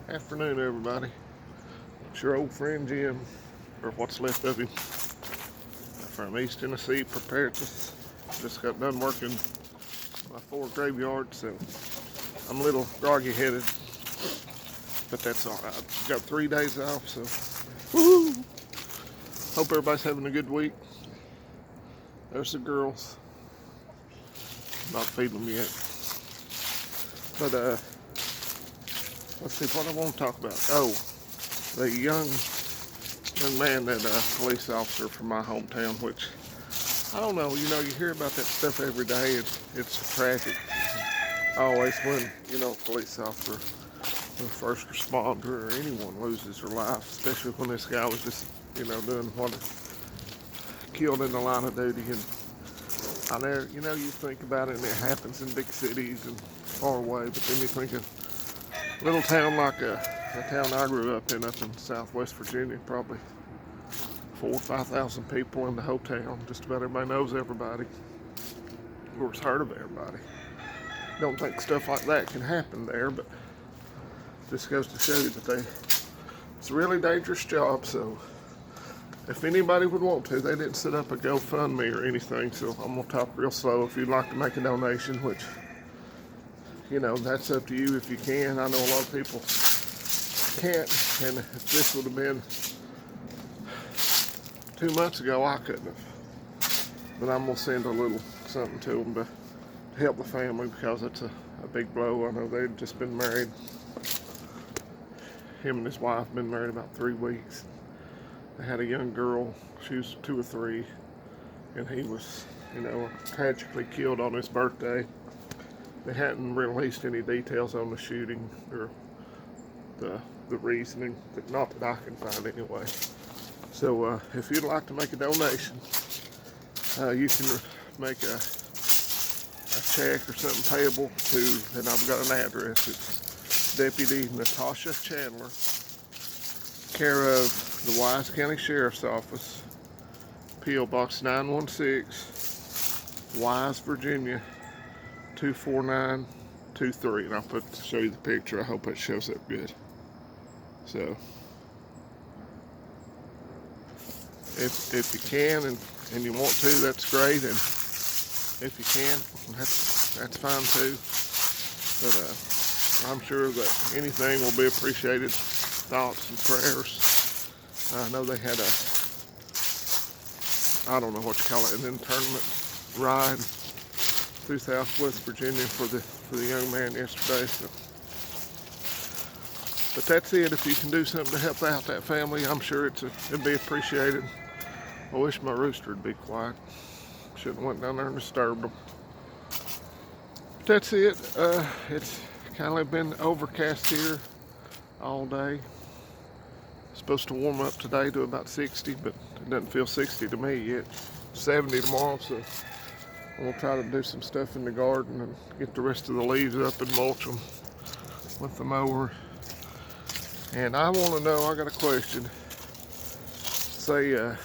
Afternoon, everybody. It's your old friend Jim, or what's left of him, from East Tennessee Preparedness. Just got done working my 4 graveyards, so I'm a little groggy headed, but that's all right. Got 3 days off, so woo! Hope everybody's having a good week. There's the girls. Not feeding them yet, but let's see what I want to talk about. Oh, the young man that police officer from my hometown, which I don't know, you hear about that stuff every day. It's tragic. Always when, a police officer, a first responder, or anyone loses their life, especially when this guy was just, doing what killed in the line of duty. And I know, you think about it and it happens in big cities and far away, but then you think of a little town like a town I grew up in Southwest Virginia, probably 4,000 or 5,000 people in the whole town. Just about everybody knows everybody, or has heard of everybody. Don't think stuff like that can happen there, but this goes to show you that it's a really dangerous job. So if anybody would want to, they didn't set up a GoFundMe or anything, so I'm gonna talk real slow. If you'd like to make a donation, which that's up to you if you can. I know a lot of people can't, and if this would have been 2 months ago, I couldn't have. But I'm gonna send a little something to them to help the family, because it's a big blow. I know they'd just been married. Him and his wife been married about 3 weeks. They had a young girl. She was 2 or 3, and he was, tragically killed on his birthday. They hadn't released any details on the shooting or the reasoning, not that I can find anyway. So if you'd like to make a donation, you can make a check or something payable to, and I've got an address. It's Deputy Natasha Chandler, care of the Wise County Sheriff's Office, P.O. Box 916, Wise, Virginia 24923. And I'll show you the picture. I hope it shows up good. So if you can and you want to, that's great. And if you can, that's fine too. But I'm sure that anything will be appreciated. Thoughts and prayers. I know they had I don't know what you call it, an internment ride through Southwest Virginia for the young man yesterday. So, but that's it. If you can do something to help out that family, I'm sure it'd be appreciated. I wish my rooster would be quiet. Shouldn't have went down there and disturbed them. But that's it. It's kind of been overcast here all day. Supposed to warm up today to about 60, but it doesn't feel 60 to me yet. 70 tomorrow, so I'm gonna try to do some stuff in the garden and get the rest of the leaves up and mulch them with the mower. And I want to know, I got a question. Say the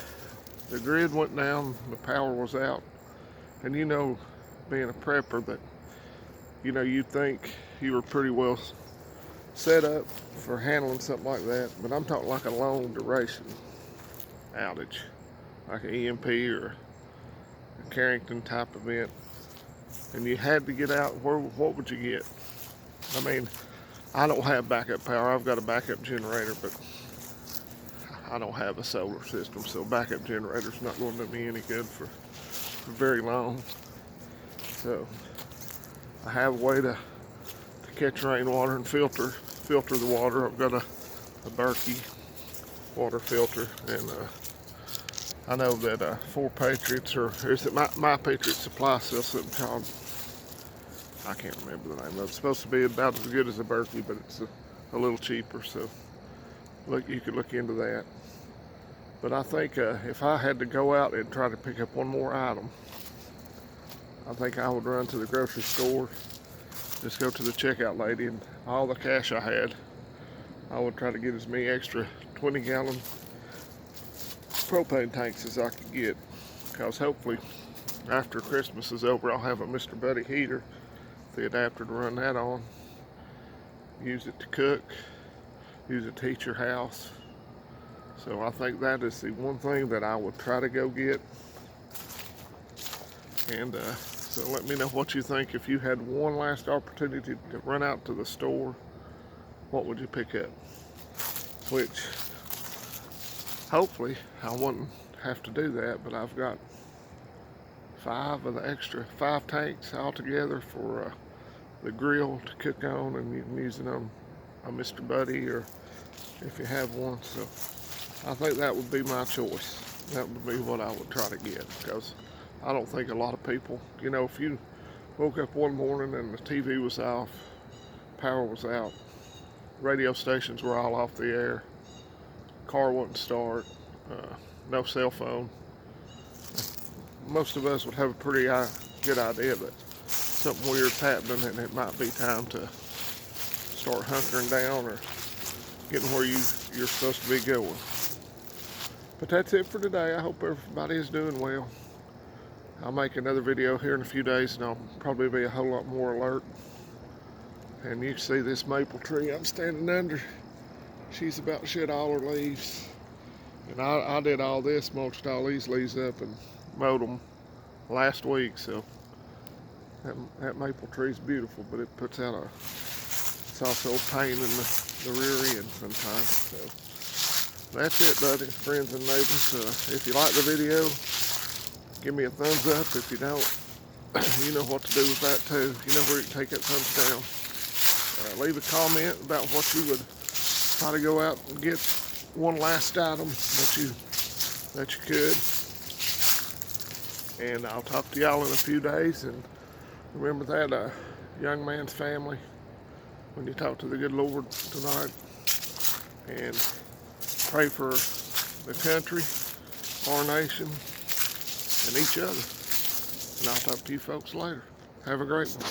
grid went down, the power was out, and being a prepper, that you'd think you were pretty well set up for handling something like that. But I'm talking like a long duration outage, like an EMP or a Carrington type event, and you had to get out. What would you get? I mean, I don't have backup power. I've got a backup generator, but I don't have a solar system, so backup generator's not going to do me any good for very long. So I have a way to catch rainwater and filter the water. I've got a Berkey water filter, and I know that 4 Patriots, or is it my Patriot Supply, sells something called, I can't remember the name of it. It's supposed to be about as good as a Berkey, but it's a little cheaper. So you could look into that. But I think if I had to go out and try to pick up one more item, I think I would run to the grocery store, just go to the checkout lady, and all the cash I had, I would try to get as many extra 20-gallon propane tanks as I could get, because hopefully after Christmas is over, I'll have a Mr. Buddy heater, the adapter to run that on, use it to cook, use a teacher house. So I think that is the one thing that I would try to go get. And so let me know what you think. If you had one last opportunity to run out to the store, what would you pick up? Which, hopefully, I wouldn't have to do that, but I've got 5 of the extra 5 tanks altogether for the grill to cook on, and you can use it on a Mr. Buddy, or if you have one. So I think that would be my choice. That would be what I would try to get, because I don't think a lot of people, you know, if you woke up one morning and the TV was off, power was out, radio stations were all off the air, car wouldn't start, no cell phone, most of us would have a pretty good idea that something weird's happening, and it might be time to start hunkering down or getting where you're supposed to be going. But that's it for today. I hope everybody is doing well. I'll make another video here in a few days, and I'll probably be a whole lot more alert. And you can see this maple tree I'm standing under. She's about to shed all her leaves. And I did all this, mulched all these leaves up and mowed them last week. So that maple tree is beautiful, but it puts out it's also a pain in the rear end sometimes. So that's it, buddy, friends and neighbors. If you like the video, give me a thumbs up. If you don't, you know what to do with that too. You know where you can take that thumbs down. Leave a comment about what you would try to go out and get one last item that you could. And I'll talk to y'all in a few days. And remember that young man's family when you talk to the good Lord tonight. And pray for the country, our nation, and each other. And I'll talk to you folks later. Have a great one.